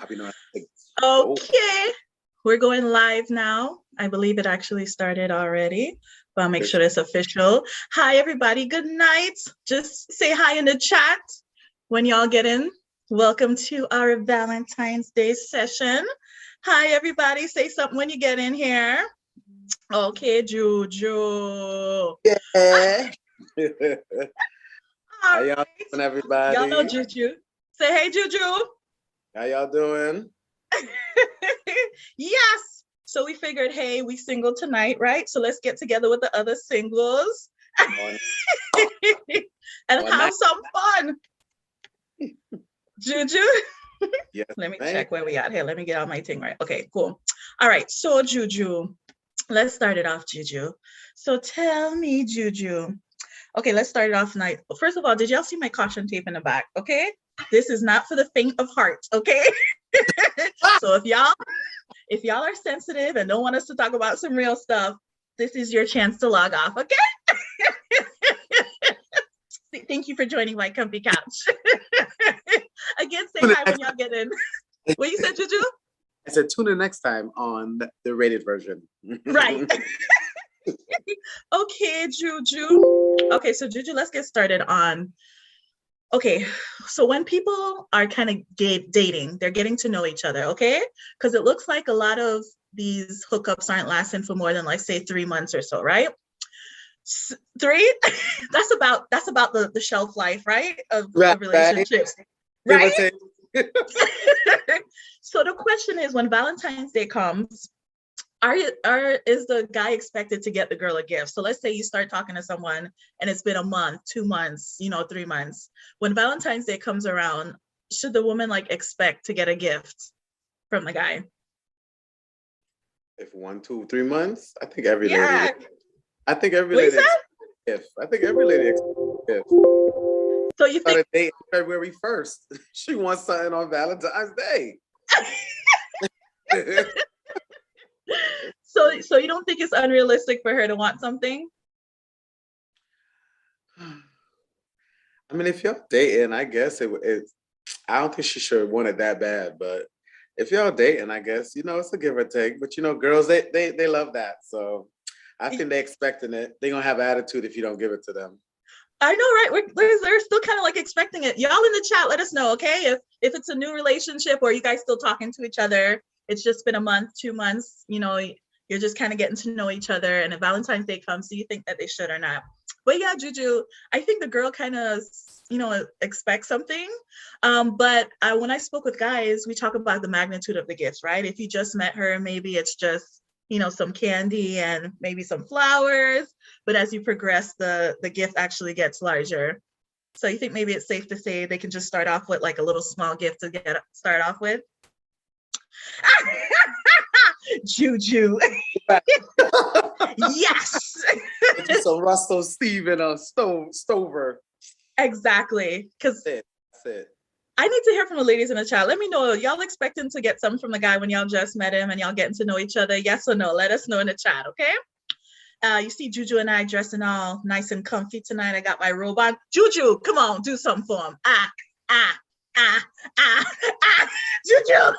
Happy New Year. Okay, we're going live now. I believe it actually started already, but I'll make sure it's official. Hi, everybody. Good night. Just say hi in the chat when y'all get in. Welcome to our Valentine's Day session. Hi, everybody. Say something when you get in here. Okay, Juju. Yeah. All How y'all right. doing, everybody? Y'all know Juju. Say hey, Juju. How y'all doing? Yes. So we figured, hey, we single tonight, right? So let's get together with the other singles and have some fun. Juju. Yes, Let me check where we at here. Let me get all my thing right. Okay, cool. All right. So Juju, let's start it off, Juju. So tell me, Juju. Okay, let's start it off tonight. First of all, did y'all see my caution tape in the back? Okay. This is not for the faint of heart, okay? So if y'all are sensitive and don't want us to talk about some real stuff, this is your chance to log off, okay? Thank you for joining my comfy couch. Again, say hi when y'all get in. What you said, Juju? I said tune in next time on the rated version. Right. Okay, Juju. Okay, so Juju, let's get started on. Okay, so when people are kind of dating, they're getting to know each other, okay? Because it looks like a lot of these hookups aren't lasting for more than, like, say 3 months or so, right? 3? that's about the shelf life, right? Of relationships, right? So the question is, when Valentine's Day comes, is the guy expected to get the girl a gift? So let's say you start talking to someone and it's been a month, 2 months, 3 months. When Valentine's Day comes around, should the woman expect to get a gift from the guy? If 1, 2, 3 months, I think every lady. I think every lady expects a gift. I think every lady expects a gift. So you think date February 1st? She wants something on Valentine's Day. So you don't think it's unrealistic for her to want something? I mean, if y'all dating, I guess I don't think she should want it that bad, but if y'all dating, I guess, it's a give or take. But girls, they love that. So I think they're expecting it. They're gonna have attitude if you don't give it to them. I know, right? They're still kind of expecting it. Y'all in the chat, let us know, okay? If it's a new relationship or you guys still talking to each other, it's just been a month, 2 months, you're just kind of getting to know each other, and if Valentine's Day comes, do you think that they should or not? But yeah, Juju, I think the girl kind of, expects something. But when I spoke with guys, we talk about the magnitude of the gifts, right? If you just met her, maybe it's just, some candy and maybe some flowers. But as you progress, the gift actually gets larger. So you think maybe it's safe to say they can just start off with a little small gift to start off with? Juju. Yes. So Russell Steven Stover. Exactly. Because that's it. I need to hear from the ladies in the chat. Let me know, y'all expecting to get something from the guy when y'all just met him and y'all getting to know each other? Yes or no? Let us know in the chat, okay? You see Juju and I dressing all nice and comfy tonight. I got my robe on. Juju, come on, do something for him. Juju.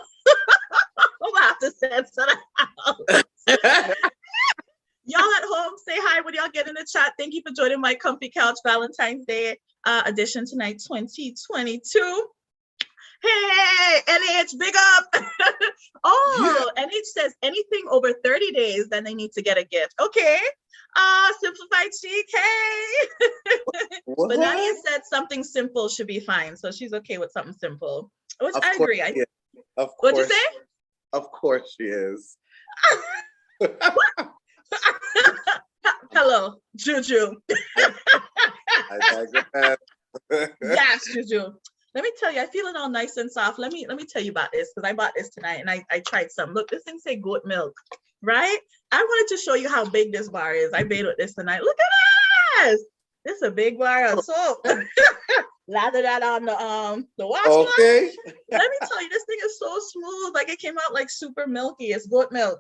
I'm gonna have to censor that. Y'all at home, say hi when y'all get in the chat. Thank you for joining my comfy couch Valentine's Day edition tonight, 2022. Hey, NH, big up. NH says anything over 30 days, then they need to get a gift. Okay. Simplified chic, hey. But Nadia said something simple should be fine. So she's okay with something simple, which I agree. Of course. What'd you say? Of course she is. Hello, Juju. Yes, Juju. Let me tell you, I'm feeling all nice and soft. Let me tell you about this, because I bought this tonight and I tried some. Look, this thing say goat milk, right? I wanted to show you how big this bar is. I made with this tonight. Look at this. This is a big bar of soap. Lather that on the washcloth. Okay. Let me tell you, this thing is so smooth. It came out super milky. It's goat milk.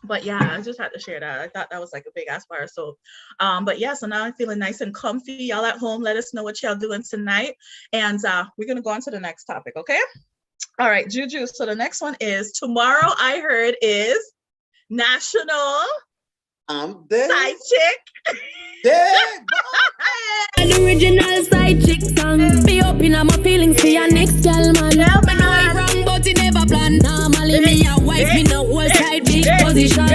But yeah, I just had to share that. I thought that was a big ass bar of soap. But yeah, so now I'm feeling nice and comfy. Y'all at home, let us know what y'all doing tonight. And we're gonna go on to the next topic, okay? All right, Juju. So the next one is tomorrow. I heard is National I'm dead. Side Chick. Dead. An original side chick song. Be open up my feelings for your next girl, man. Yeah, I know it wrong, but it never plan. Normally, me a wife in a whole side big position.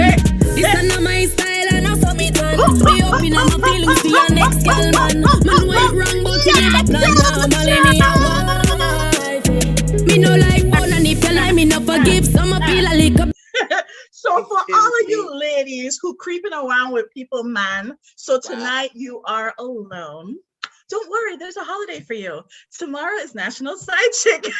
This is not my style, and I saw me done. Be open up my feelings for your next girl, man. I know it wrong, but it never plan. Normally, me a wife. Me no like one, and if you lie, me no forgive. Some a feel a lick. So for all of you ladies who creeping around with people, man, so tonight you are alone. Don't worry, there's a holiday for you. Tomorrow is National Side Chick.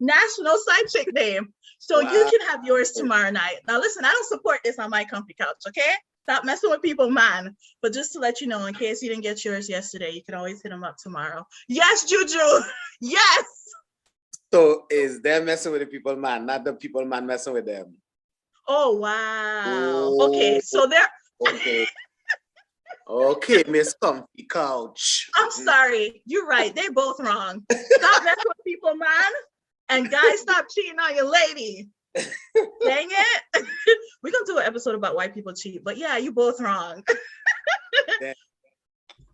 National Side Chick Day. So you can have yours tomorrow night. Now listen, I don't support this on my comfy couch, okay? Stop messing with people, man. But just to let you know, in case you didn't get yours yesterday, you can always hit them up tomorrow. Yes, Juju. Yes. So is them messing with the people, man, not the people, man, messing with them? Oh, wow. Okay, so there. Okay. Okay, Miss Comfy Couch. I'm sorry. You're right. They both wrong. Stop messing with people, man. And guys, stop cheating on your lady. Dang it. We're going to do an episode about why people cheat. But yeah, you both wrong.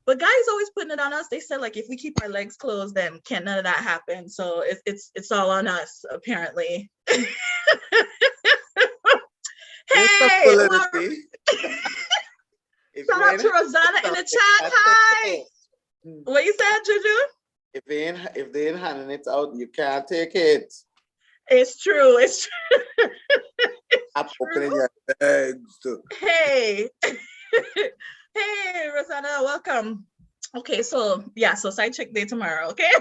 But guys always putting it on us. They said, like, if we keep our legs closed, then can't none of that happen. So it's all on us, apparently. Hey, shout out to Rosanna in the chat. Hi. What you said, Juju? If they ain't handing it out, you can't take it. It's true. It's true. I'm opening your legs. Hey. Hey, Rosanna, welcome. Okay, so yeah, so Side Chick Day tomorrow, okay?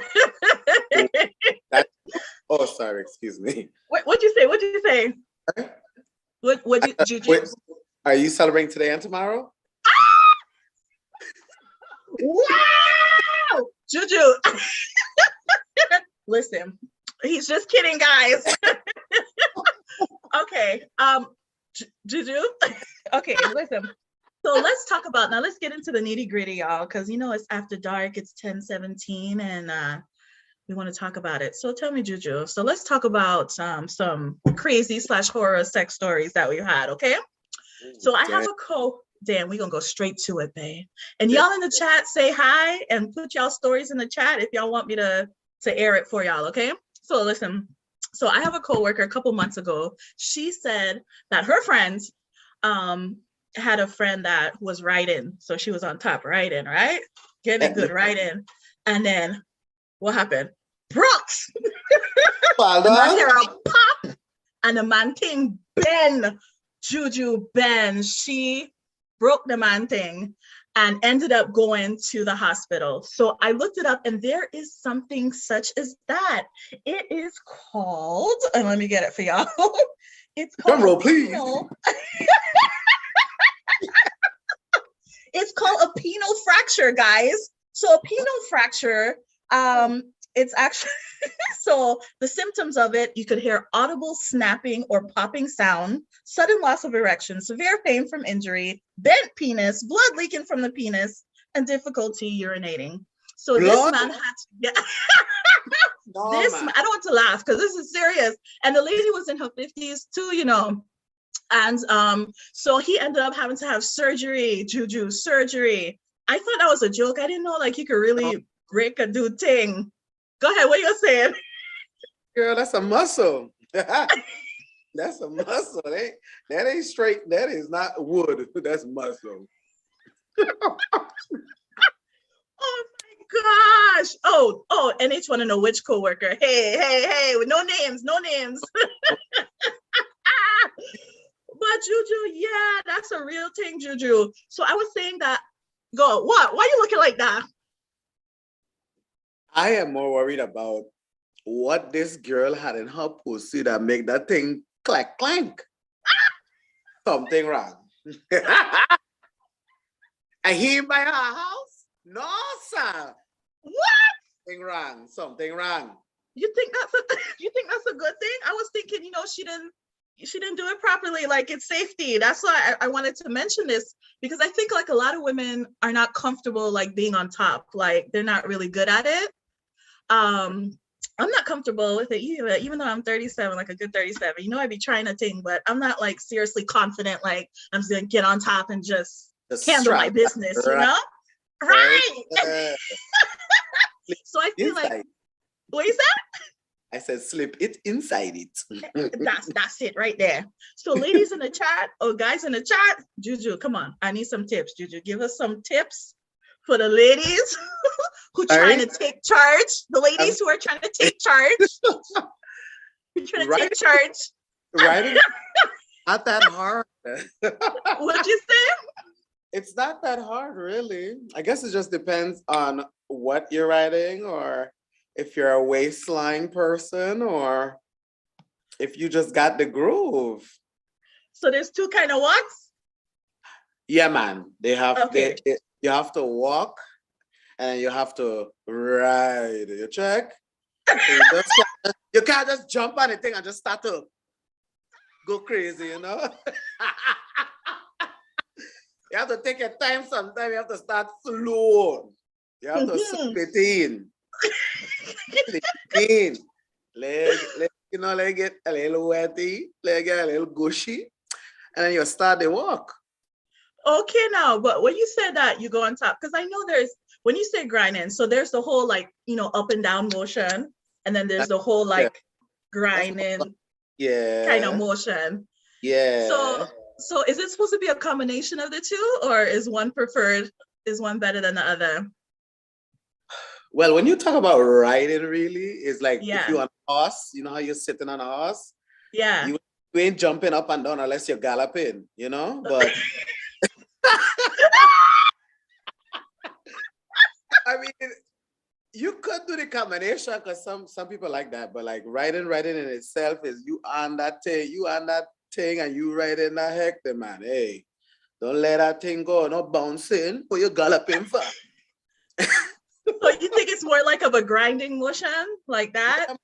Oh, sorry, excuse me. What'd you say? What'd you say? What Juju? Wait, are you celebrating today and tomorrow? Wow! Juju. Listen, he's just kidding, guys. Okay. Juju. Okay, listen. So let's talk about now. Let's get into the nitty gritty, y'all, because you know it's after dark. It's 10:17, and we want to talk about it. So tell me, Juju. So let's talk about some crazy / horror sex stories that we've had. Okay. So I have a Dan, we're gonna go straight to it, babe. And y'all in the chat say hi and put y'all stories in the chat if y'all want me to air it for y'all. Okay. So listen. So I have a coworker a couple months ago. She said that her friends had a friend that was writing. So she was on top writing, right? Getting a good writing. And then what happened? Brooks! The man here a pop. And the man thing Ben, Juju Ben, she broke the man thing and ended up going to the hospital. So I looked it up and there is something such as that. It is called, and let me get it for y'all. It's called drum roll, please. It's called a penile fracture, guys. So a penile fracture, it's actually, so the symptoms of it, you could hear audible snapping or popping sound, sudden loss of erection, severe pain from injury, bent penis, blood leaking from the penis, and difficulty urinating. So this man had to get, I don't want to laugh because this is serious. And the lady was in her 50s too, you know. And so he ended up having to have surgery, Juju, surgery. I thought that was a joke. I didn't know like you could really break a dude thing. Go ahead, what you saying? Girl, that's a muscle. That's a muscle. That ain't straight. That is not wood. That's muscle. Oh my gosh. Oh, and each want to know which coworker. Hey, with no names. But Juju, yeah, that's a real thing, Juju. So I was saying that, go, what? Why are you looking like that? I am more worried about what this girl had in her pussy that make that thing clack clank. Something wrong. And he by her house? No, sir. What? Something wrong. You think that's a good thing? I was thinking, you know, she didn't do it properly, like it's safety. That's why I wanted to mention this, because I think like a lot of women are not comfortable like being on top, like they're not really good at it. I'm not comfortable with it either, even though I'm 37, like a good 37. You know, I'd be trying a thing, but I'm not like seriously confident, like I'm just gonna get on top and just The handle my strap. business, you Right. know? Right. Right. So I feel like, Inside. what you said? I said, slip it inside it. That's it right there. So ladies in the chat or guys in the chat, Juju, come on. I need some tips. Juju, give us some tips for the ladies who trying to take charge. The ladies who are trying to take charge. Who trying to take charge. Right? Not that hard. What'd you say? It's not that hard, really. I guess it just depends on what you're writing, or if you're a waistline person, or if you just got the groove. So there's two kind of walks. Yeah, man. They have Okay. you have to walk and you have to ride. You check? So you can't just jump on the thing and just start to go crazy, you know? You have to take your time sometimes. You have to start slow. You have to slip it in. Slip it in. Let get a little wetty, let get a little gushy, and then you start the walk. Okay, now, but when you said that you go on top, because I know there's, when you say grinding, so there's the whole like, you know, up and down motion, and then there's the whole like grinding kind of motion. Yeah. So is it supposed to be a combination of the two, or is one preferred, is one better than the other? Well, when you talk about riding, really, it's like Yeah. if you're on a horse, you know how you're sitting on a horse? Yeah. You ain't jumping up and down unless you're galloping, you know? But I mean, you could do the combination because some people like that, but like riding in itself is you on that thing and you riding that hector, man. Hey, don't let that thing go, no bouncing, but you're galloping fast. So you think it's more like of a grinding motion like that?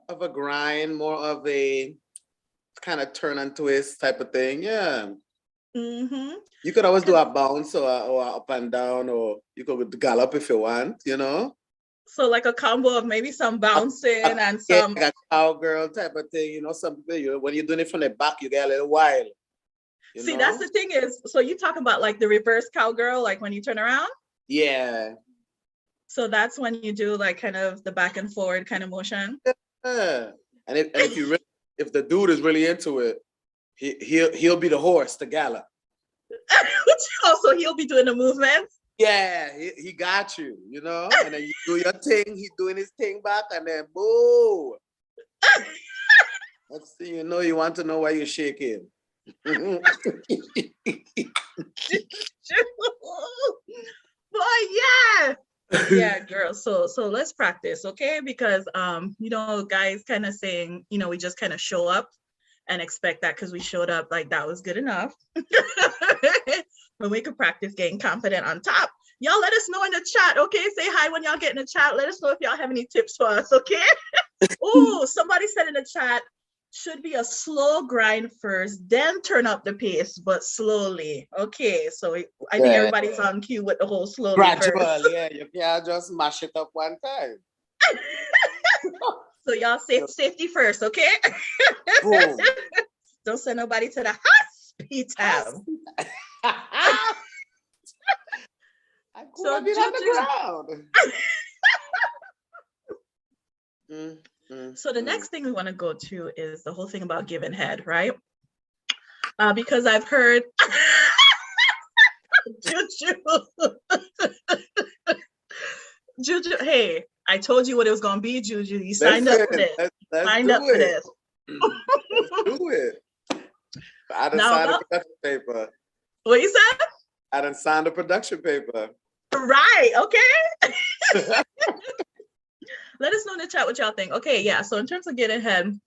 Of a grind, more of a kind of turn and twist type of thing, yeah. Mm-hmm. You could always do a bounce or up and down, or you could gallop if you want, you know? So like a combo of maybe some bouncing and some... Like a cowgirl type of thing, you know, some people, when you're doing it from the back, you get a little wild. See, that's the thing is, so you talk about like the reverse cowgirl, like when you turn around? Yeah. So that's when you do like kind of the back and forward kind of motion? Yeah. And if the dude is really into it, he'll be the horse to gallop. Also, he'll be doing the movements? Yeah, he got you, you know? And then you do your thing, he's doing his thing back, and then boom. Next thing you know, you want to know why you're shaking. Boy, yeah. Yeah, girl. So let's practice, okay? Because you know, guys kind of saying, you know, we just kind of show up and expect that because we showed up like that was good enough. When we could practice getting confident on top. Y'all let us know in the chat, okay? Say hi when y'all get in the chat. Let us know if y'all have any tips for us, okay? Oh, somebody said in the chat, should be a slow grind first, then turn up the pace, but slowly. Okay, so I think everybody's on cue with the whole slowly gradual, first. yeah. You can't just mash it up one time. So y'all safety first, okay? Boom. Don't send nobody to the hospital. I could have been on the ground. So the next thing we want to go to is the whole thing about giving head, right? Because I've heard Juju, hey, I told you what it was gonna be, Juju. You signed up for this. Signed up for this. Let's do it. I done signed the production paper. What you said? I done signed the production paper. Right, okay. Let us know in the chat what y'all think. Okay, yeah, so in terms of getting head,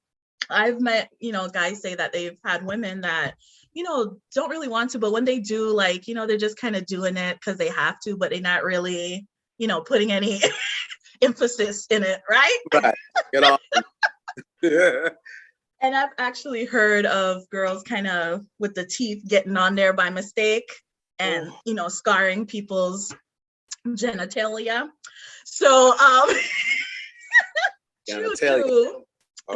I've met, you know, guys say that they've had women that, you know, don't really want to, but when they do, like, you know, they're just kind of doing it because they have to, but they're not really, you know, putting any emphasis in it, right? Right, get off. And I've actually heard of girls kind of with the teeth getting on there by mistake and, you know, scarring people's genitalia. So, Genitalia.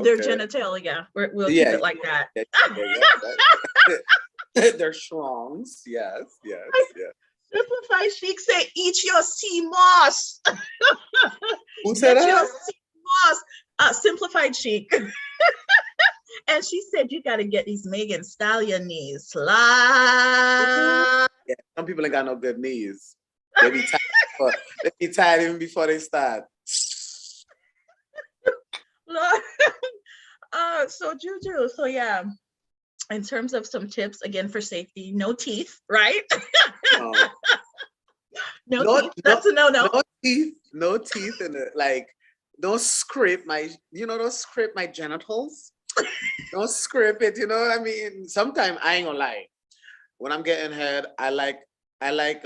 Their Okay. genitalia. We'll keep Yeah. it like that. Yeah, they're strongs. Yes. Yes. Yeah. Simplified Chic say, eat your sea moss. Who said Get your that? sea moss. Simplified Chic. And she said, you got to get these Megan Stallion knees. Slide. Yeah. Some people ain't got no good knees. They be tired. They be tired even before they start. Lord. So Juju, so yeah, in terms of some tips again for safety, no teeth, right? No teeth. That's a no. No teeth. No teeth in it. Like, don't scrape my. Don't scrape my genitals. Don't scrape it. You know what I mean? Sometimes I ain't gonna lie. When I'm getting head, I like like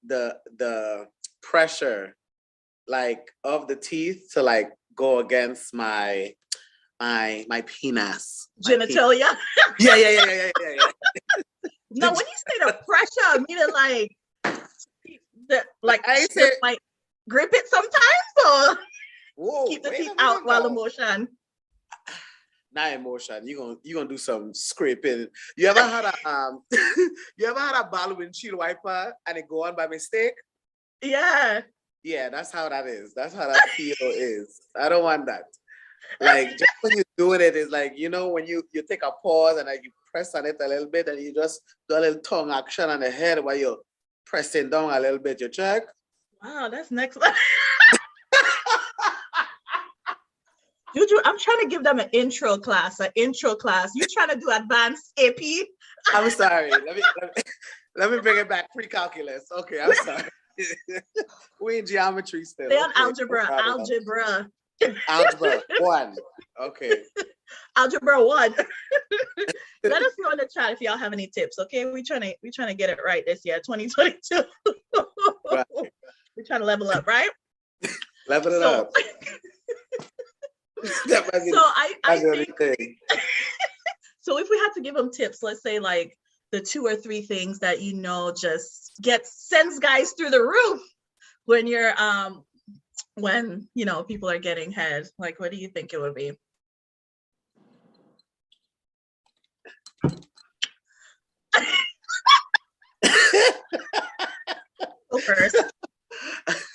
the pressure, like of the teeth to like go against my penis. Genitalia. Yeah. No, when you say the pressure, I mean it like I say might grip it sometimes, or whoa, keep the teeth out while the motion. Not emotion. You gonna do some scraping. You ever had a you ever had a ball windshield wiper and it go on by mistake? Yeah. Yeah, that's how that is. That's how that feel is. I don't want that. Like just when you're doing it, it's like, when you take a pause and like you press on it a little bit and you just do a little tongue action on the head while you're pressing down a little bit. You check? Wow, that's next level. Juju, I'm trying to give them an intro class. You trying to do advanced AP? I'm sorry. Let me bring it back. Pre-calculus. Okay, I'm sorry. We in geometry still. Stay on algebra. Algebra 1. Okay. Algebra 1. Let us know in the chat if y'all have any tips. Okay, we trying to get it right this year, 2022. Right. We're trying to level up, right? Level it up. So I think. So if we had to give them tips, let's say like the 2 or 3 things that just sends guys through the roof when you're when people are getting head. Like, what do you think it would be? Go first.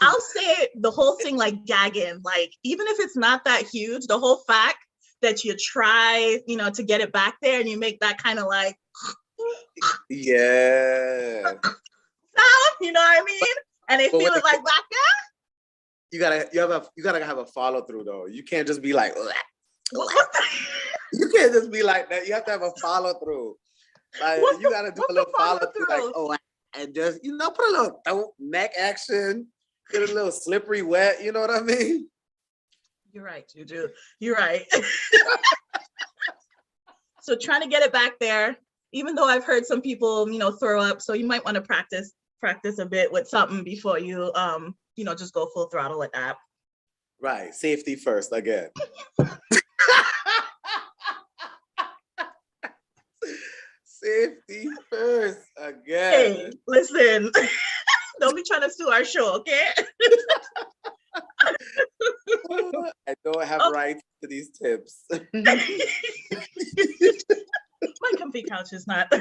I'll say the whole thing, like gagging, like even if it's not that huge, the whole fact that you try, to get it back there and you make that kind of like, yeah, sound, you know what I mean? And they feel it like back there. You gotta have a follow through though. You can't just be like, you can't just be like that. You have to have a follow through. Like you gotta do a little follow through, like and just put a little neck action, get a little slippery wet. You know what I mean? You're right, Juju. You're right. So trying to get it back there, even though I've heard some people, throw up. So you might want to practice a bit with something before you, just go full throttle with that. Right. Safety first again. Safety first again. Hey, listen. Don't be trying to sue our show, okay? I don't have rights to these tips. My comfy couch is not.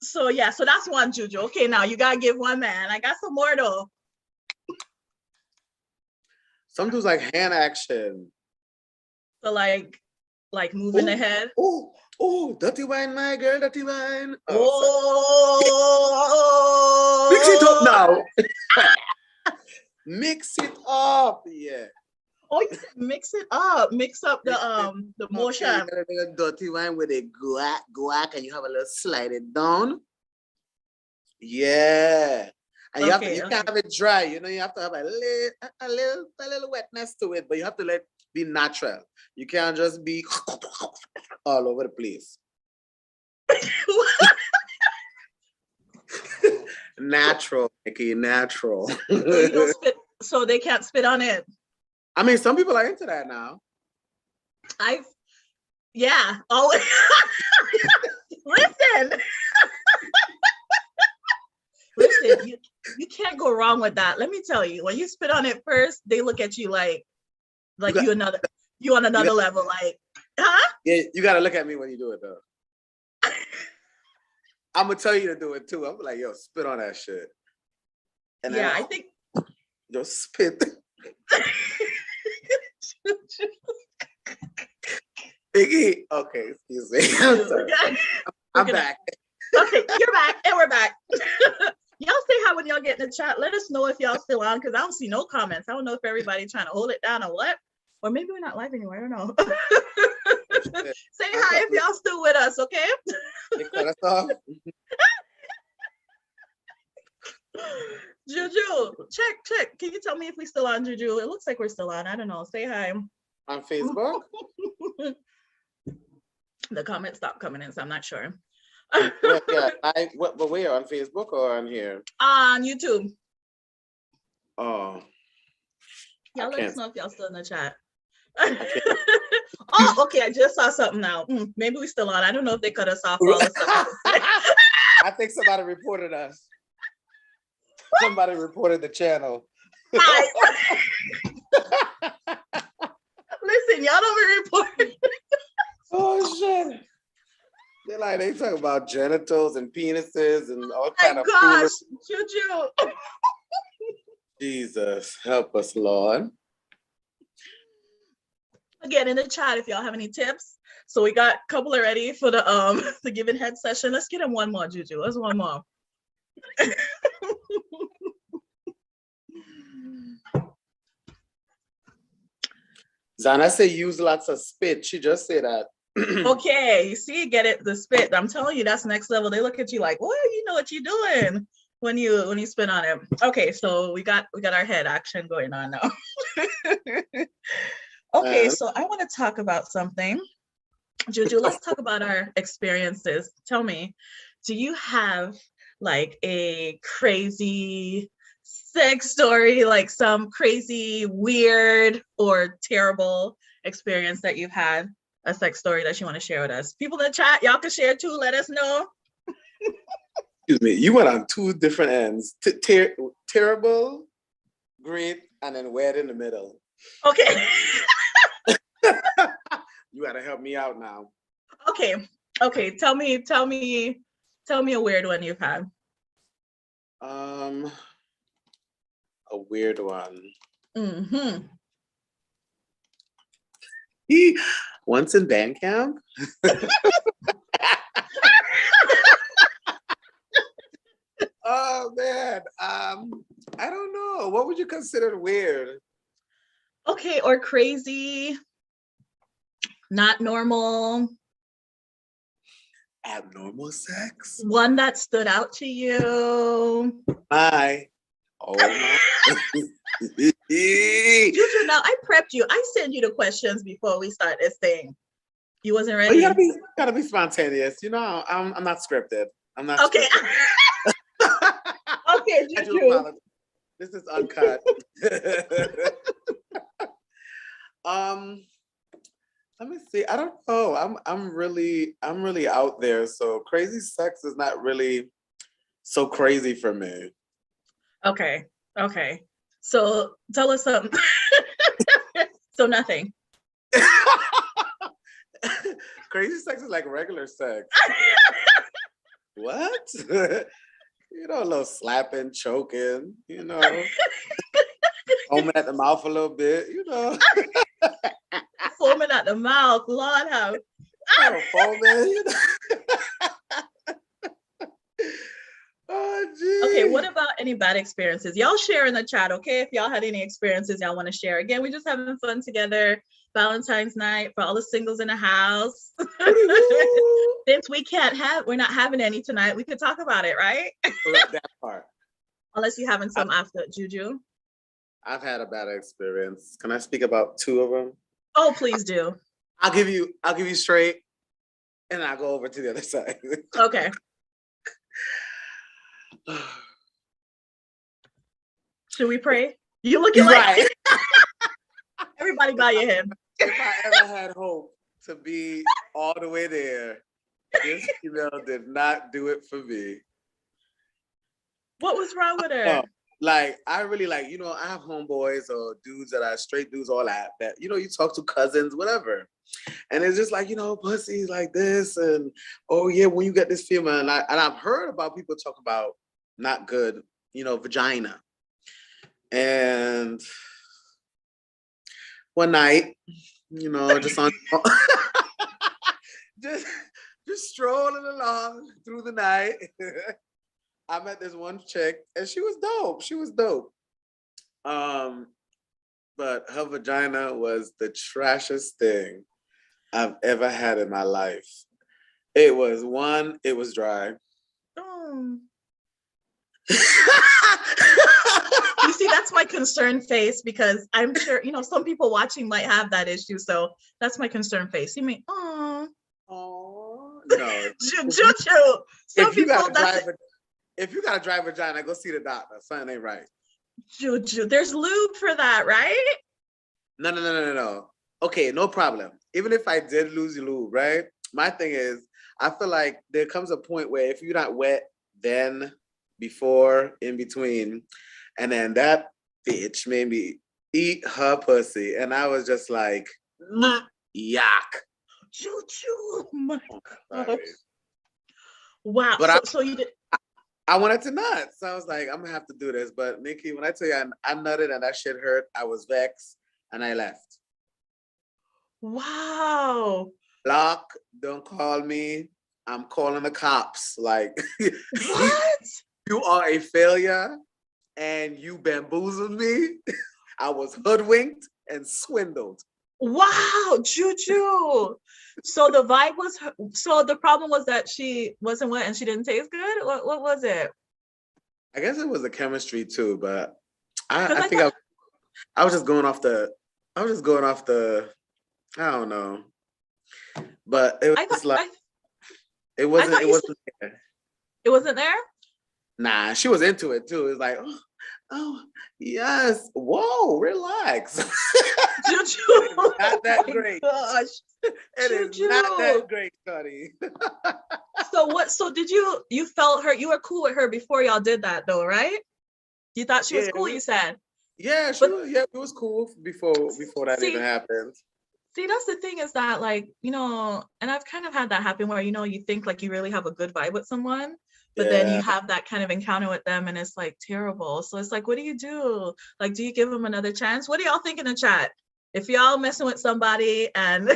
So that's one, Juju. Okay, now you gotta give one, man. I got some more though. Some dudes like hand action. So like moving the head. Oh, dirty wine, my girl, dirty wine. Mix it up now. Mix it up, yeah. Oh, you said mix it up. Mix up the motion. Dirty wine with a guac, and you have a little slide it down. Yeah. And you can't have it dry, you have to have a little wetness to it, but you have to let it be natural. You can't just be all over the place. Natural, Nikki, natural. So you don't spit, so they can't spit on it. I mean, some people are into that now. Always. Listen, You can't go wrong with that. Let me tell you, when you spit on it first, they look at you like you on another level. Like, huh? Yeah, you gotta look at me when you do it though. I'm gonna tell you to do it too. I'm like, yo, spit on that shit. And Yeah, then, I think. yo, spit. Biggie. Okay, excuse me. I'm sorry. I'm back. Okay, you're back, and we're back. Y'all say hi when y'all get in the chat. Let us know if y'all still on, because I don't see no comments. I don't know if everybody's trying to hold it down or what. Or maybe we're not live anymore. I don't know. Say hi if y'all still with us, okay? They cut us off. Juju, check. Can you tell me if we still on, Juju? It looks like we're still on. I don't know. Say hi. On Facebook? The comments stopped coming in, so I'm not sure. But where? On Facebook or on here? On YouTube. Oh. Y'all let us know if y'all still in the chat. Oh, okay. I just saw something now. Maybe we still on. I don't know if they cut us off for all the stuff. I think somebody reported us. Somebody reported the channel. Listen, y'all don't be reporting. Oh shit. They talk about genitals and penises and all kind of gosh, Juju. Jesus, help us, Lord. Again, in the chat if y'all have any tips. So we got a couple already for the give and head session. Let's get him one more, Juju. Let's one more. Zana say use lots of spit. She just said that. Okay, you see, get it, the spit. I'm telling you, that's next level. They look at you like, well, you know what you're doing when you spit on it. Okay, so we got our head action going on now. Okay, so I want to talk about something. Juju, let's talk about our experiences. Tell me, do you have like a crazy sex story, like some crazy, weird, or terrible experience that you've had? A sex story that you want to share with us? People in the chat, y'all can share too. Let us know. Excuse me, you went on two different ends. Terrible, great, and then weird in the middle. Okay. You gotta help me out now. Okay. Tell me a weird one you've had. A weird one. Mm-hmm. Once in band camp. Oh man, I don't know. What would you consider weird? Okay, or crazy, not normal. Abnormal sex? One that stood out to you. My. Oh my. Juju, now I prepped you. I sent you the questions before we start this thing. You wasn't ready. You gotta be spontaneous. You know, I'm not scripted. I'm not okay. Okay, Juju. This is uncut. Let me see. I don't know. I'm really out there. So crazy sex is not really so crazy for me. Okay. So tell us something. So nothing. Crazy sex is like regular sex. What? You know, a little slapping, choking, you know, foaming at the mouth a little bit, you know. Foaming at the mouth, Lord have. Foaming, you know. Oh, geez. Okay, what about any bad experiences? Y'all share in the chat, okay? If y'all had any experiences y'all want to share. Again, we're just having fun together. Valentine's night for all the singles in the house. Since we're not having any tonight, we could talk about it, right? That part. Unless you're having some after, Juju. I've had a bad experience. Can I speak about two of them? Oh, please do. I'll give you straight, and I'll go over to the other side. Okay. Should we pray? You looking right. Like everybody bow your head. If I ever had hope to be all the way there, this female did not do it for me. What was wrong with No, her? like I really like, I have homeboys or dudes that are straight dudes, all that, you talk to cousins, whatever. And it's just like, pussy's like this, and oh yeah, when you get this female, and I've heard about people talk about not good, vagina. And one night, just on just just strolling along through the night. I met this one chick and she was dope. She was dope. Um, but her vagina was the trashiest thing I've ever had in my life. It was dry. Oh. You see, that's my concern face, because I'm sure, some people watching might have that issue. So that's my concern face. You mean, oh, no. Juju. Some If you people, got a dry vagina, go see the doctor. Something ain't right. Juju. There's lube for that, right? No. Okay, no problem. Even if I did lose lube, right? My thing is, I feel like there comes a point where if you're not wet, then, before, in between, and then that bitch made me eat her pussy, and I was just like, yuck. Juju. Oh my Sorry. gosh. Wow. But So you did. I wanted to nut, so I was like, I'm gonna have to do this. But Nikki, when I tell you I nutted and that shit hurt, I was vexed and I left. Wow. Block, don't call me. I'm calling the cops. Like, What? you are a failure and you bamboozled me. I was hoodwinked and swindled. Wow, Juju. So the problem was that she wasn't wet and she didn't taste good? What was it? I guess it was the chemistry too, but I 'Cause think thought, I was just going off the I don't know. But it I was thought, like I, it I thought wasn't there. it wasn't there? Nah, she was into it too. It was like, oh yes. Whoa, relax. Juju. Not that great. Gosh. It is not that great, Cuddy. So did you felt her, you were cool with her before y'all did that though, right? You thought she was cool, you said. Yeah, But it was cool before that even see, happened. that's the thing, is that, like, and I've kind of had that happen where, you think like you really have a good vibe with someone, but then Yeah. you have that kind of encounter with them and it's like terrible. So it's like, what do you do? Like, do you give them another chance? What do y'all think in the chat? If y'all messing with somebody and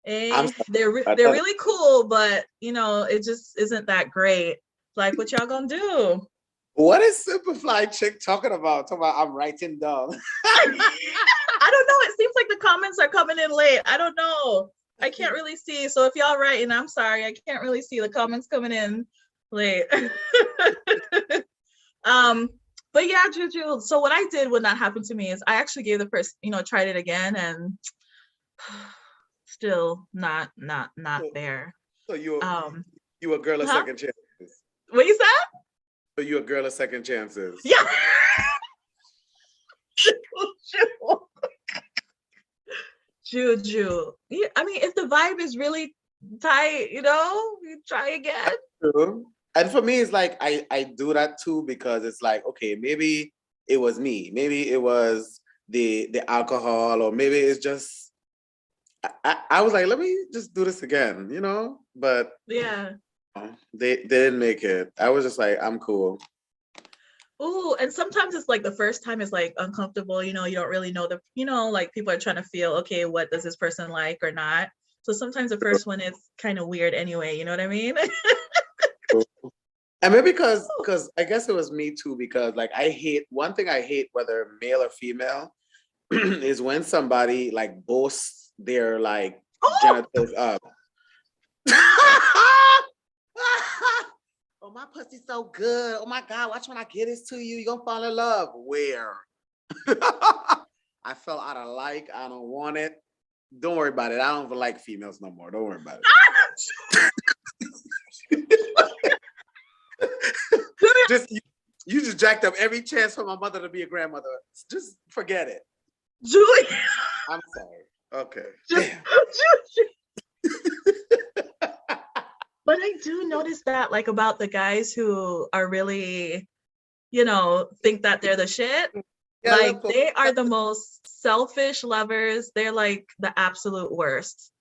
they're really cool, but it just isn't that great. Like, what y'all gonna do? What is Superfly chick talking about? Talking about I'm writing down. I don't know. It seems like the comments are coming in late. I don't know. I can't really see. So if y'all writing, I'm sorry. I can't really see the comments coming in late. But yeah, Juju. So what I did when that happened to me is I actually gave the person, tried it again, and still not there. So you a girl of second chances. What you said? So you a girl of second chances. Yeah. Juju. Yeah, I mean, if the vibe is really tight, you try again. True. And for me, it's like I do that too, because it's like, okay, maybe it was me, maybe it was the alcohol, or maybe it's just I was like, let me just do this again, but yeah, they didn't make it. I was just like, I'm cool. Oh, and sometimes it's like the first time is like uncomfortable, you don't really know like people are trying to feel, okay, what does this person like or not? So sometimes the first one is kind of weird anyway, you know what I mean? And maybe because I guess it was me too, because like one thing I hate, whether male or female, is when somebody like boasts their like genitals up. Oh, my pussy's so good. Oh my God, watch when I get this to you. You're gonna fall in love. Where? I fell out of like, I don't want it. Don't worry about it. I don't even like females no more. Don't worry about it. You just jacked up every chance for my mother to be a grandmother. Just forget it. Julie. I'm sorry. Okay. But But I do notice that, like, about the guys who are really, think that they're the shit. Yeah, Like, they are the most selfish lovers. They're like the absolute worst.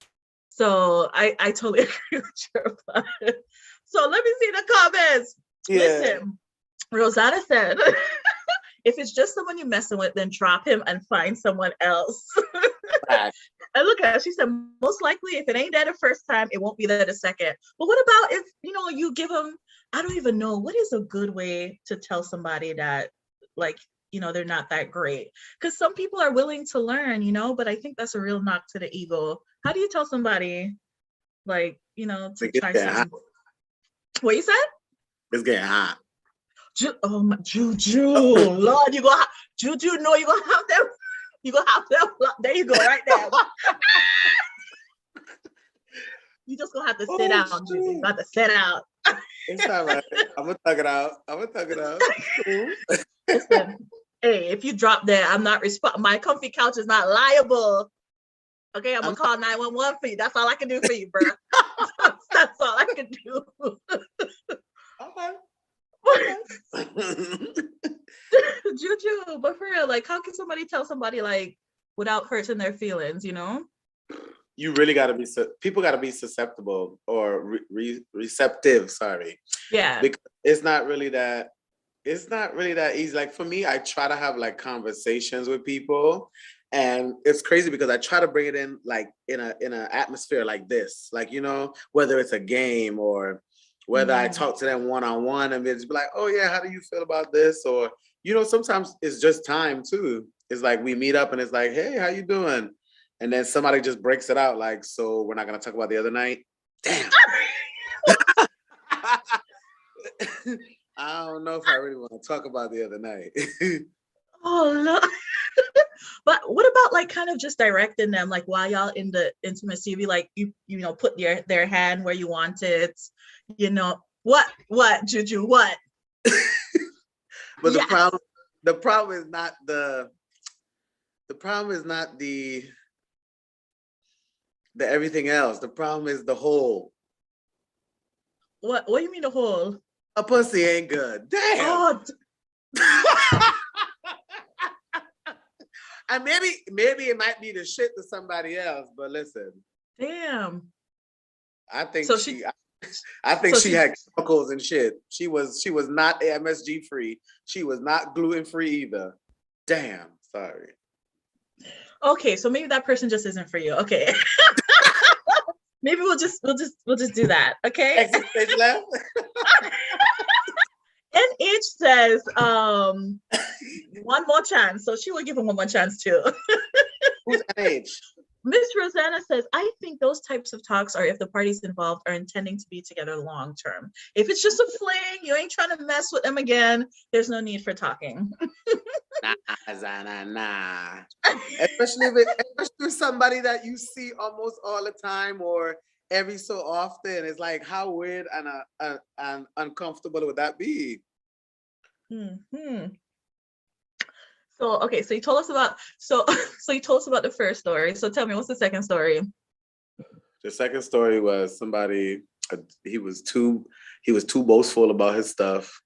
So I totally agree with you about it. So let me see the comments. yeah. Listen, Rosetta said, if it's just someone you're messing with, then drop him and find someone else. Fact. And look at her, she said, most likely if it ain't there the first time, it won't be there the second. But what about if, you give them, I don't even know, what is a good way to tell somebody that, like, they're not that great? Because some people are willing to learn, but I think that's a real knock to the ego. How do you tell somebody, like, to try something? What you said? It's getting hot. Juju, Lord, you gonna Juju, no, you gonna have them. You gonna have them. There you go, right there. You just gonna have to sit out, Juju. You got to sit out. It's all right. I'm gonna thug it out. Listen, hey, if you drop there, I'm not my comfy couch is not liable. Okay, I'm gonna call 911 for you. That's all I can do for you, bro. That's all I can do. Okay. Juju, but for real, like, how can somebody tell somebody, like, without hurting their feelings, You really got to be, people got to be susceptible or receptive, sorry. Yeah. Because it's not really that easy. Like, for me, I try to have, like, conversations with people, and it's crazy because I try to bring it in, like, in a atmosphere like this, like, whether it's a game or whether I talk to them one-on-one and it's be like, oh yeah, how do you feel about this? Or, sometimes it's just time too. It's like we meet up and it's like, hey, how you doing? And then somebody just breaks it out, like, so we're not gonna talk about the other night. Damn. I don't know if I really want to talk about the other night. Oh no. But what about, like, kind of just directing them, like, while y'all in the intimacy, be like, you put their hand where you want it, what Juju, what? But yes. the problem is not the everything else. The problem is the whole. What do you mean the whole? A pussy ain't good. Damn. Oh. And maybe it might be the shit to somebody else, but listen. Damn. I think so she had chemicals and shit. She was not MSG free. She was not gluten free either. Damn, sorry. Okay, so maybe that person just isn't for you. Okay. Maybe we'll just do that. Okay. Exit stage left. NH says one more chance. So she will give him one more chance too. Who's NH? Miss Rosanna says, I think those types of talks are if the parties involved are intending to be together long term. If it's just a fling, you ain't trying to mess with them again, there's no need for talking. Nah. Especially with somebody that you see almost all the time or every so often. It's like, how weird and uncomfortable would that be? Mm-hmm. So, okay, so you told us about the first story. So tell me, what's the second story? The second story was somebody, he was too boastful about his stuff,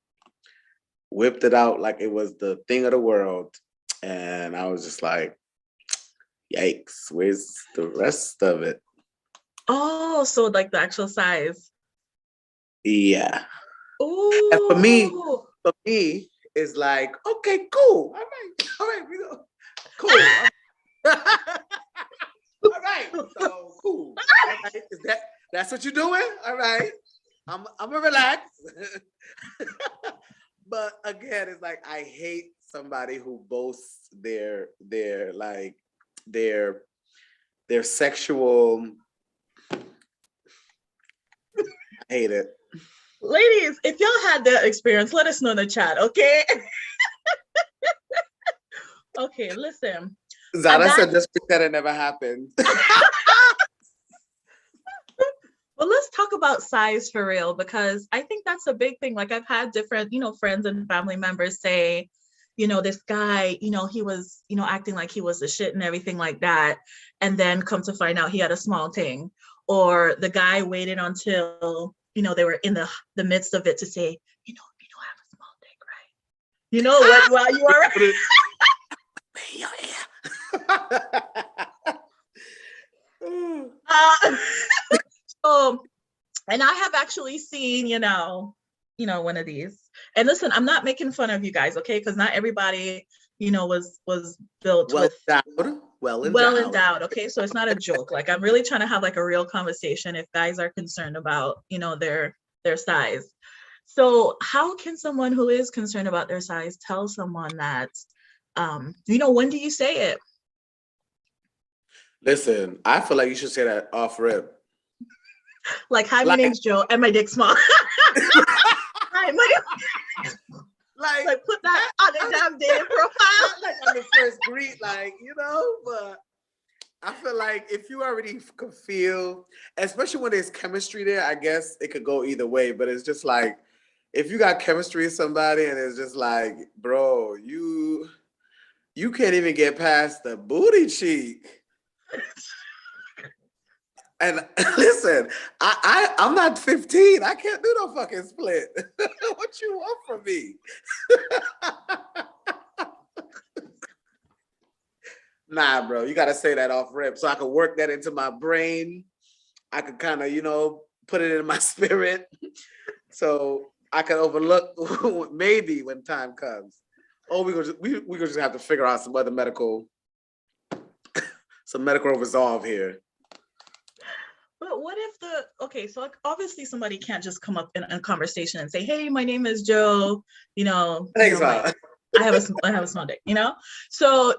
whipped it out like it was the thing of the world. And I was just like, yikes, where's the rest of it? Oh, so like the actual size. Yeah. Ooh. And for me, it's like, okay, cool. All right, we go. Cool. All right, so cool. All right. That's what you're doing? All right. I'm gonna relax. But again, it's like I hate somebody who boasts their sexual. I hate it. Ladies, if y'all had that experience, let us know in the chat, okay? Okay, listen. Zara said just pretend it never happened. Well, let's talk about size for real, because I think that's a big thing. Like, I've had different, friends and family members say, this guy, he was, acting like he was the shit and everything like that. And then come to find out he had a small thing. Or the guy waited until, they were in the midst of it to say, you don't have a small dick, right? You know what? While you are so, and I have actually seen, one of these. And listen, I'm not making fun of you guys, okay? Because not everybody, was built well endowed. Okay, so it's not a joke. Like, I'm really trying to have like a real conversation if guys are concerned about, their size. So how can someone who is concerned about their size tell someone that, when do you say it? Listen, I feel like you should say that off rip. Like, hi, my name's Joe, and my dick's small. Hi, like put that on the damn dating profile. Like on the first greet, but I feel like if you already could feel, especially when there's chemistry there, I guess it could go either way. But it's just like, if you got chemistry with somebody and it's just like, bro, you can't even get past the booty cheek. And listen, I'm not 15. I can't do no fucking split. What you want from me? Nah, bro, you gotta say that off rip so I can work that into my brain. I could kind of, put it in my spirit, so I can overlook maybe when time comes. Oh, we gonna just have to figure out some other medical resolve here. But what if so obviously somebody can't just come up in a conversation and say, hey, my name is Joe, I have a small dick, So,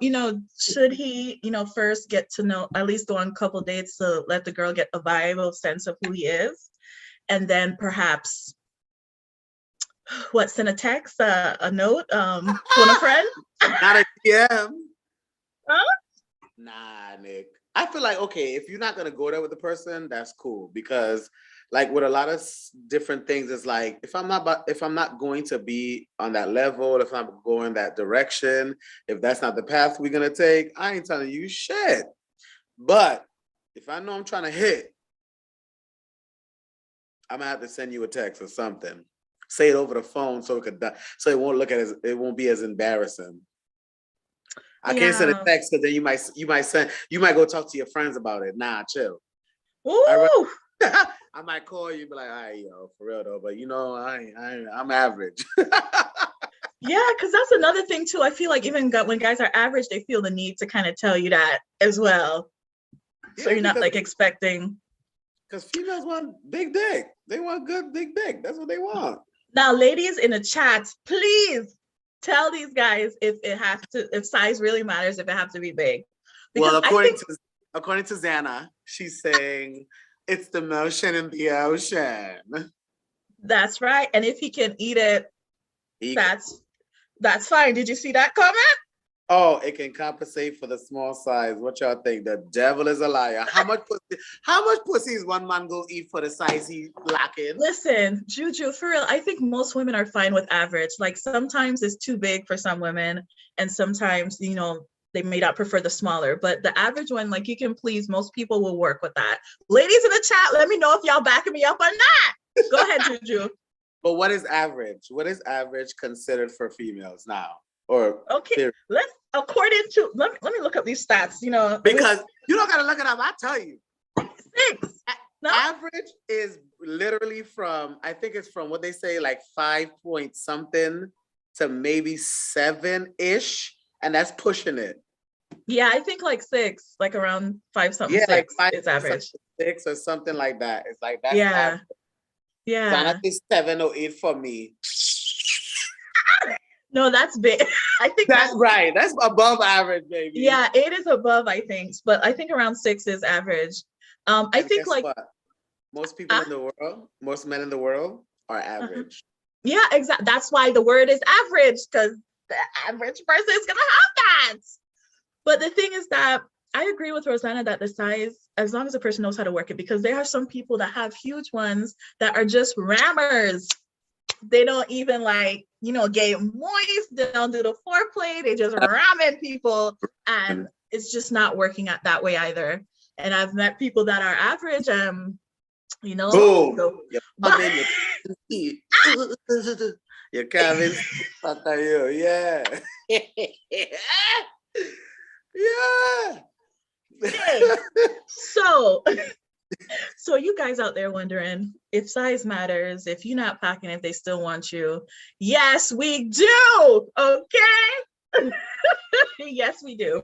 should he, first get to know, at least go on a couple dates to let the girl get a vibe of sense of who he is. And then perhaps, send a text, a note, phone a friend? Not a DM. Huh? Nah, Nick. I feel like, okay, if you're not going to go there with the person, that's cool. Because like with a lot of different things, it's like, if I'm not going to be on that level, if I'm going that direction, if that's not the path we're going to take, I ain't telling you shit. But if I know I'm trying to hit, I'm going to have to send you a text or something. Say it over the phone so it won't be as embarrassing. I can't send a text because then you might go talk to your friends about it. Nah, chill. Ooh. I might call you, be like, all right, yo, for real though, but I'm average. Yeah, because that's another thing too. I feel like even when guys are average, they feel the need to kind of tell you that as well. So you're not like expecting. Because females want big dick. They want good big dick. That's what they want. Now, ladies in the chat, please tell these guys if size really matters, if it has to be big. Because according to Xana, she's saying it's the motion in the ocean. That's right. And if he can eat it, that's fine. Did you see that comment? Oh, it can compensate for the small size. What y'all think? The devil is a liar. How much pussy is one man go eat for the size he lacking? Listen, Juju, for real, I think most women are fine with average. Like sometimes it's too big for some women, and sometimes, they may not prefer the smaller, but the average one, like you can please, most people will work with that. Ladies in the chat, let me know if y'all backing me up or not. Go ahead, Juju. But what is average? What is average considered for females now? Or okay, let me look up these stats, because you don't gotta look it up, I tell you. 6. No? Average is literally from, I think it's from what they say, like 5 point something to maybe 7-ish, and that's pushing it. Yeah, I think like 6, like around 5 something. Yeah, 6 like is average. 6 or something like that. It's like that's average. Yeah. So not this 7 or 8 for me. No, that's big. I think that's right. That's above average, baby. Yeah, 8 is above, I think. But I think around 6 is average. I think like what? Most people in the world, most men in the world are average. Yeah, exactly. That's why the word is average, because the average person is gonna have that. But the thing is that I agree with Rosanna that the size, as long as the person knows how to work it, because there are some people that have huge ones that are just rammers. They don't even get moist. They don't do the foreplay. They just ramming people, and it's just not working out that way either. And I've met people that are average, you know. Boom. So, You're but coming, you're coming. Yeah. Yeah. hey, so so you guys out there wondering if size matters, if you're not packing, if they still want you. Yes, we do. Okay. Yes, we do.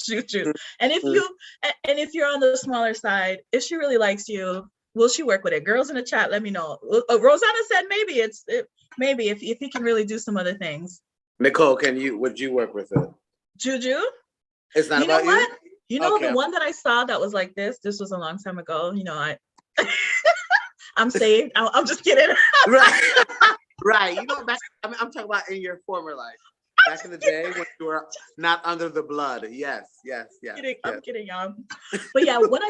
Shoot, shoot. And if you're on the smaller side, if she really likes you, will she work with it? Girls in the chat, let me know. Rosanna said maybe if he can really do some other things. Nicole, would you work with it? Juju, It's not you know about what? you? You know Okay. the one that I saw that was like this was a long time ago. You know, I'm saying I'm just kidding. Right. Right. You know, I'm talking about in your former life. Back in the day when you were not under the blood. Yes. I'm kidding, y'all. But yeah, when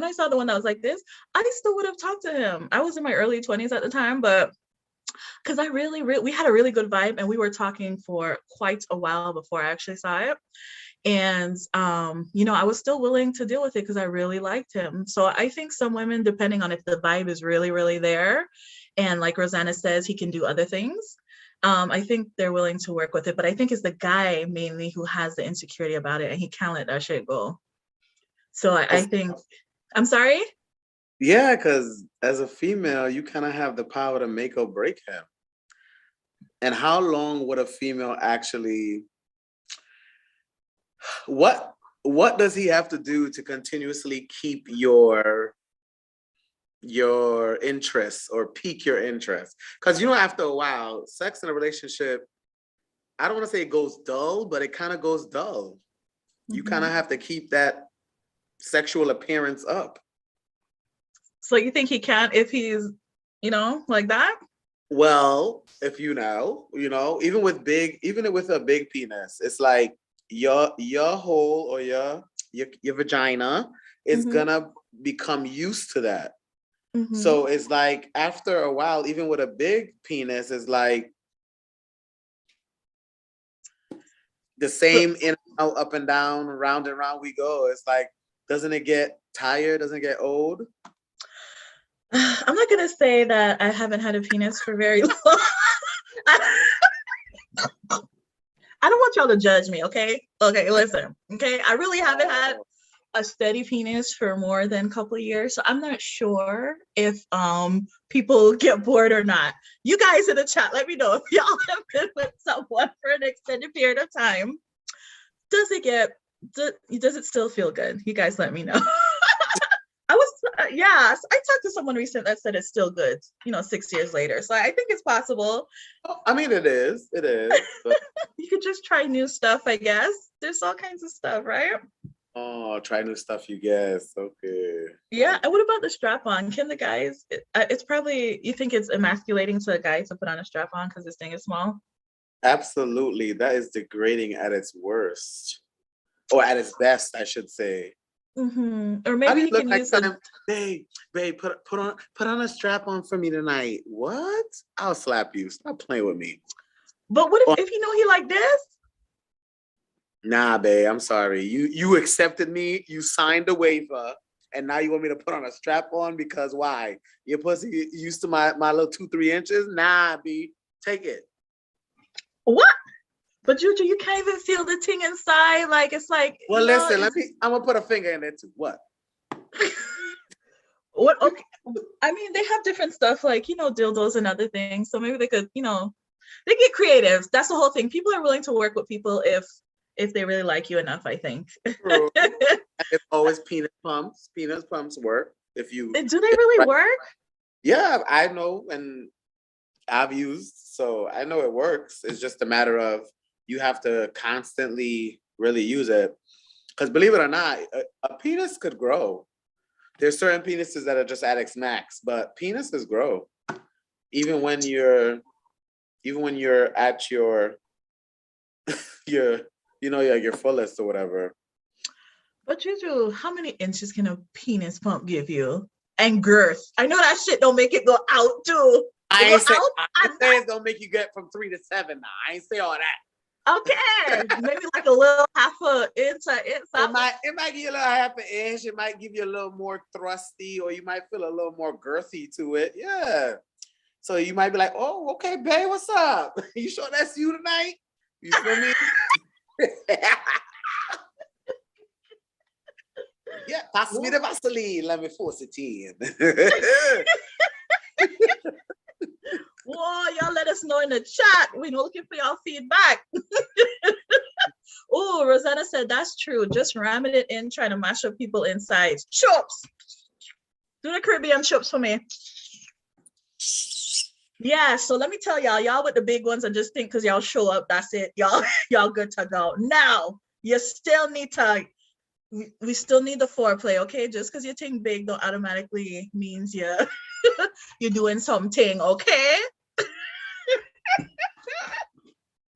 I saw the one that was like this, I still would have talked to him. I was in my early 20s at the time, but because we had a really good vibe, and we were talking for quite a while before I actually saw it. And I was still willing to deal with it because I really liked him. So I think some women, depending on if the vibe is really, really there, and like Rosanna says, he can do other things. I think they're willing to work with it, but I think it's the guy mainly who has the insecurity about it, and he can't let that shit go. So I think, I'm sorry? Yeah, because as a female, you kind of have the power to make or break him. And how long would a female actually, what does he have to do to continuously keep your interest or pique your interest? Because after a while, sex in a relationship, I don't want to say it goes dull, but it kind of goes dull. You kind of have to keep that sexual appearance up. So you think he can if he's, like that? Well, if even with a big penis, it's like your hole or your vagina is gonna become used to that. So it's like after a while, even with a big penis, it's like the same in and out, up and down, round and round we go. It's like, doesn't it get tired? Doesn't it get old? I'm not gonna say that I haven't had a penis for very long. I don't want y'all to judge me, okay? Okay, listen, okay? I really haven't had a steady penis for more than a couple of years, so I'm not sure if people get bored or not. You guys in the chat, let me know if y'all have been with someone for an extended period of time. Does it still feel good? You guys let me know. I talked to someone recent that said it's still good, 6 years later. So I think it's possible. I mean, it is. But... You could just try new stuff, I guess. There's all kinds of stuff, right? Oh, try new stuff, you guess. Okay. Yeah. And what about the strap on? Can the guys, it's probably, you think it's emasculating to a guy to put on a strap on because this thing is small? Absolutely. That is degrading at its worst. Or at its best, I should say. Or maybe he can use some. Babe, put on a strap on for me tonight. What? I'll slap you. Stop playing with me. But what if he like this? Nah, babe, I'm sorry. You accepted me, you signed a waiver, and now you want me to put on a strap on because why? Your pussy used to my little 2-3 inches? Nah, B, take it. What? But Juju, you can't even feel the thing inside. Like, it's like. Well, listen, I'm going to put a finger in there too. What? What? Okay. I mean, they have different stuff like, dildos and other things. So maybe they could, they get creative. That's the whole thing. People are willing to work with people if they really like you enough, I think. It's always penis pumps. Penis pumps work. Do they really work? Yeah, I know, and I've used, so I know it works. It's just a matter of you have to constantly really use it. Because believe it or not, a penis could grow. There's certain penises that are just at its max, but penises grow. Even when you're at your your fullest or whatever. But Juju, how many inches can a penis pump give you? And girth. I know that shit don't make it go out too. I ain't say it don't make you get from 3 to 7 now. I ain't say all that. Okay, maybe like a little half a inch, It might give you a little half an inch. It might give you a little more thrusty, or you might feel a little more girthy to it. Yeah. So you might be like, "Oh, okay, babe, what's up? You sure that's you tonight?" You feel me? Yeah, pass me the Vaseline. Let me force it in. Whoa, y'all let us know in the chat. We're looking for y'all feedback. Oh, Rosanna said that's true. Just ramming it in, trying to mash up people insides. Chops. Do the Caribbean chops for me. Yeah, so let me tell y'all with the big ones, and just think because y'all show up, that's it. Y'all good to go. Now, you still need to, we still need the foreplay, okay? Just because you think big don't automatically means you're doing something, okay?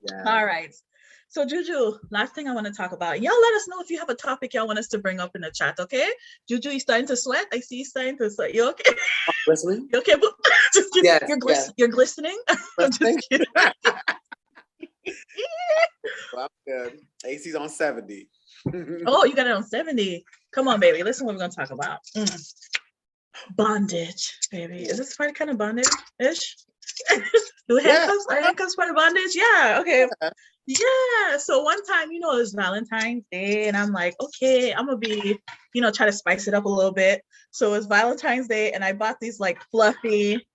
Yeah. All right. So Juju, last thing I want to talk about. Y'all let us know if you have a topic y'all want us to bring up in the chat, okay? Juju, you starting to sweat? I see you starting to sweat. You okay? Glistening? You okay? Just kidding. Yes, You're glistening. I'm just kidding. Well, I'm good. AC's on 70. Oh, you got it on 70. Come on, baby. Listen what we're gonna talk about. Bondage, baby. Is this part kind of bondage-ish? Do handcuffs? Are handcuffs part of bondage? Yeah, okay. Yeah. So one time, it was Valentine's Day, and I'm like, okay, I'm gonna be, try to spice it up a little bit. So it's Valentine's Day, and I bought these like fluffy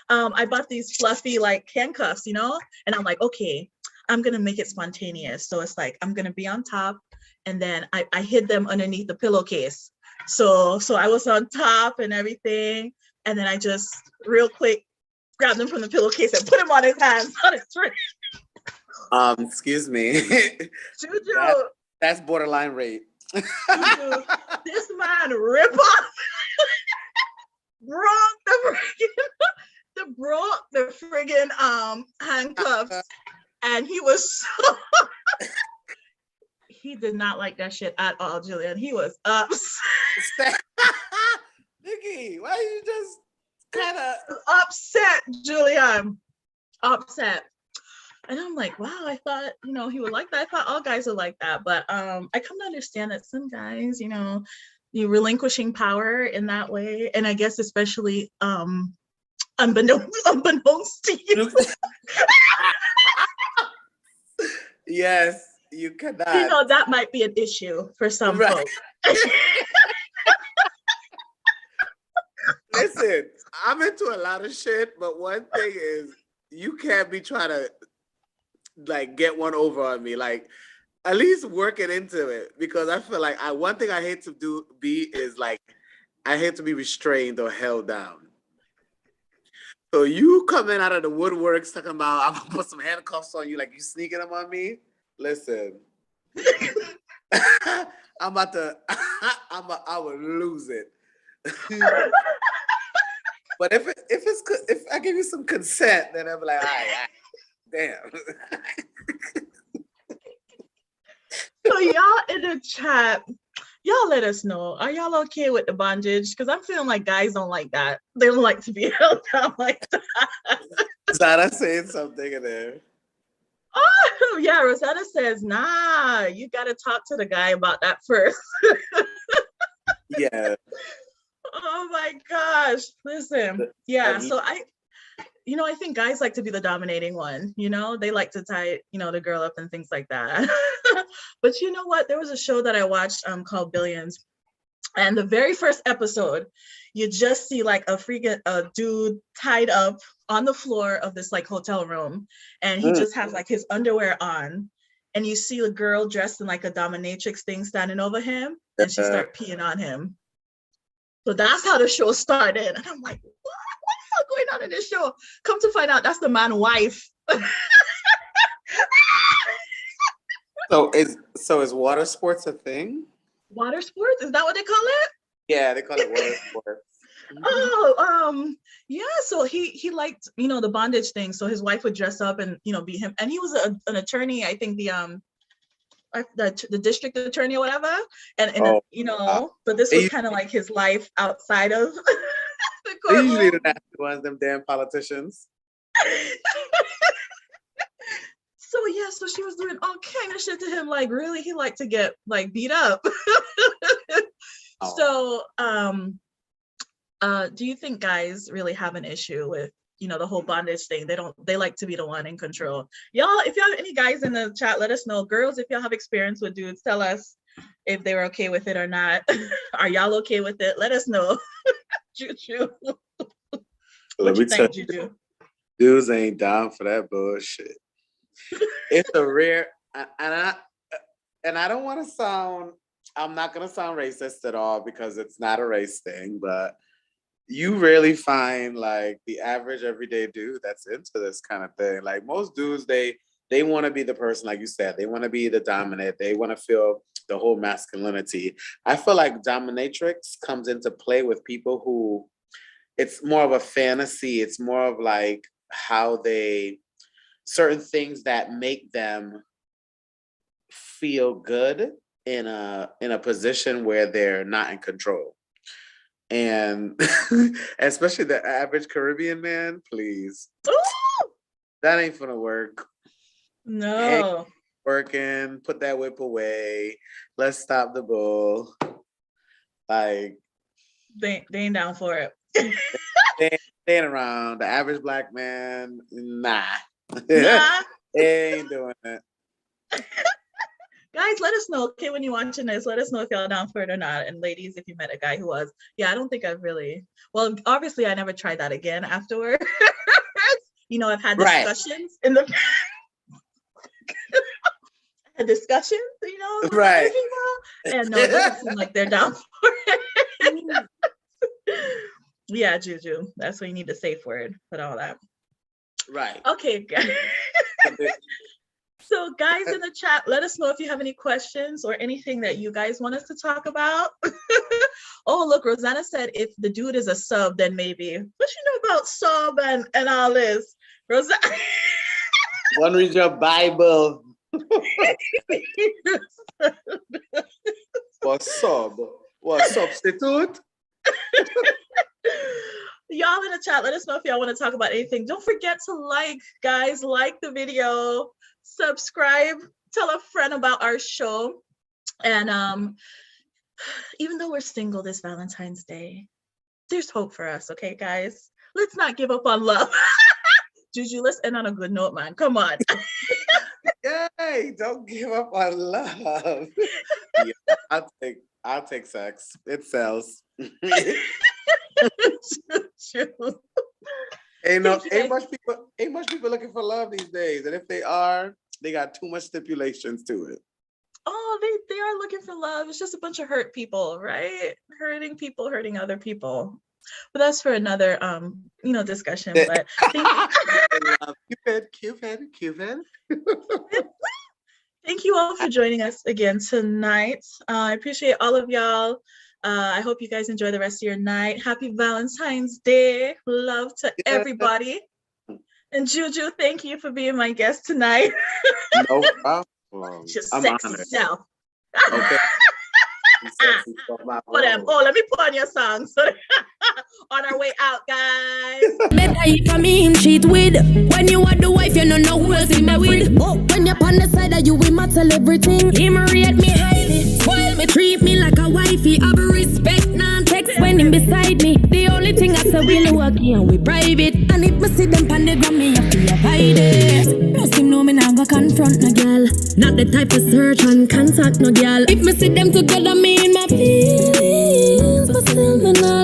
I bought these fluffy like handcuffs, and I'm like, okay, I'm gonna make it spontaneous. So it's like I'm gonna be on top, and then I hid them underneath the pillowcase. So I was on top and everything, and then I just real quick grabbed them from the pillowcase and put him on his hands on his wrist. Excuse me. Juju, that's borderline rape. Juju, this man rip off broke the friggin' handcuffs, and he was so he did not like that shit at all, Julian. He was upset. Nikki, why you just kind of upset, Julian? Upset. And I'm like, wow, I thought, he would like that. I thought all guys would like that. But I come to understand that some guys, you relinquishing power in that way. And I guess especially unbeknownst to you. Yes, you cannot. That might be an issue for some folks. Listen, I'm into a lot of shit, but one thing is you can't be trying to like get one over on me. Like at least work it into it, because I feel like one thing I hate to is like I hate to be restrained or held down. So you coming out of the woodworks talking about I'm gonna put some handcuffs on you, like you sneaking them on me. Listen, I would lose it. But if I give you some consent, then I'm like, all right, damn. So y'all in the chat, y'all let us know. Are y'all okay with the bondage? Because I'm feeling like guys don't like that. They don't like to be held down like that. Zara saying something in there. Oh yeah, Rosanna says, nah, you gotta talk to the guy about that first. Yeah. Oh my gosh. Listen. Yeah. So I think guys like to be the dominating one, they like to tie, the girl up and things like that. But you know what? There was a show that I watched called Billions. And the very first episode, you just see like a dude tied up on the floor of this like hotel room. And he just has like his underwear on. And you see a girl dressed in like a dominatrix thing standing over him. And she started peeing on him. So that's how the show started. And I'm like, what the hell going on in this show? Come to find out, that's the man's wife. So is water sports a thing? Water sports? Is that what they call it? Yeah, they call it water sports. Oh, yeah. So he liked, the bondage thing. So his wife would dress up and, be him. And he was an attorney, I think the district attorney or whatever. And but this was kind of like his life outside of the courtroom. They usually the nasty ones, them damn politicians. So yeah, so she was doing all kind of shit to him. Like really, he liked to get like beat up. Oh. So do you think guys really have an issue with, the whole bondage thing? They like to be the one in control. Y'all, if y'all have any guys in the chat, let us know. Girls, if y'all have experience with dudes, tell us if they were okay with it or not. Are y'all okay with it? Let us know. Juju. Let me tell you, Juju? Dudes ain't down for that bullshit. It's a rare, and I don't want to sound, I'm not going to sound racist at all because it's not a race thing, but you rarely find like the average everyday dude that's into this kind of thing. Like most dudes, they want to be the person, like you said, they want to be the dominant. They want to feel the whole masculinity. I feel like dominatrix comes into play with people who, it's more of a fantasy. It's more of like how certain things that make them feel good in a position where they're not in control. And especially the average Caribbean man, please. Ooh! That ain't gonna work. No. Working, put that whip away. Let's stop the bull. Like they ain't down for it. they ain't around. The average black man, nah. Nah. They ain't doing it. Guys, let us know, okay, when you're watching this, let us know if y'all down for it or not. And ladies, if you met a guy who was, I don't think I've really, well, obviously I never tried that again afterwards. I've had discussions in the discussions, with right. people, and no, it doesn't seem like they're down for it. Yeah, Juju, that's what you need, a safe word for all that. Right. Okay, guys. So guys in the chat, let us know if you have any questions or anything that you guys want us to talk about. Oh, look, Rosanna said if the dude is a sub, then maybe. What you know about sub and all this? Rosanna. One read your Bible. What sub? What substitute? Y'all in the chat, let us know if y'all want to talk about anything. Don't forget to like the video, subscribe, tell a friend about our show. And even though we're single this Valentine's Day, there's hope for us, okay, guys? Let's not give up on love. Juju, let's end on a good note, man. Come on. Yay, don't give up on love. Yeah, I'll take sex. It sells. Ain't much people looking for love these days, and if they are, they got too much stipulations to it. Oh, they are looking for love. It's just a bunch of hurt people, right? Hurting people, hurting other people. But that's for another discussion. But Cupid. Thank you all for joining us again tonight. I appreciate all of y'all. I hope you guys enjoy the rest of your night. Happy Valentine's Day. Love to everybody. And Juju, thank you for being my guest tonight. No problem. Just I'm sexy honored. self. Okay. Let me put on your song. On our way out, guys. Better if I me him cheat with. When you are the wife, you don't know who else in my with. Oh, when you're on the side of you, we matter everything. Him rate me highly, spoil me, treat me like a wifey. Have respect, non-text when him beside me. The only thing I say we no work here, we private. And if me see them on the gram, me have to avoid it. Plus him know me not go confront no girl. Not the type of search and contact no girl. If me see them together, me in my feelings, but still me not.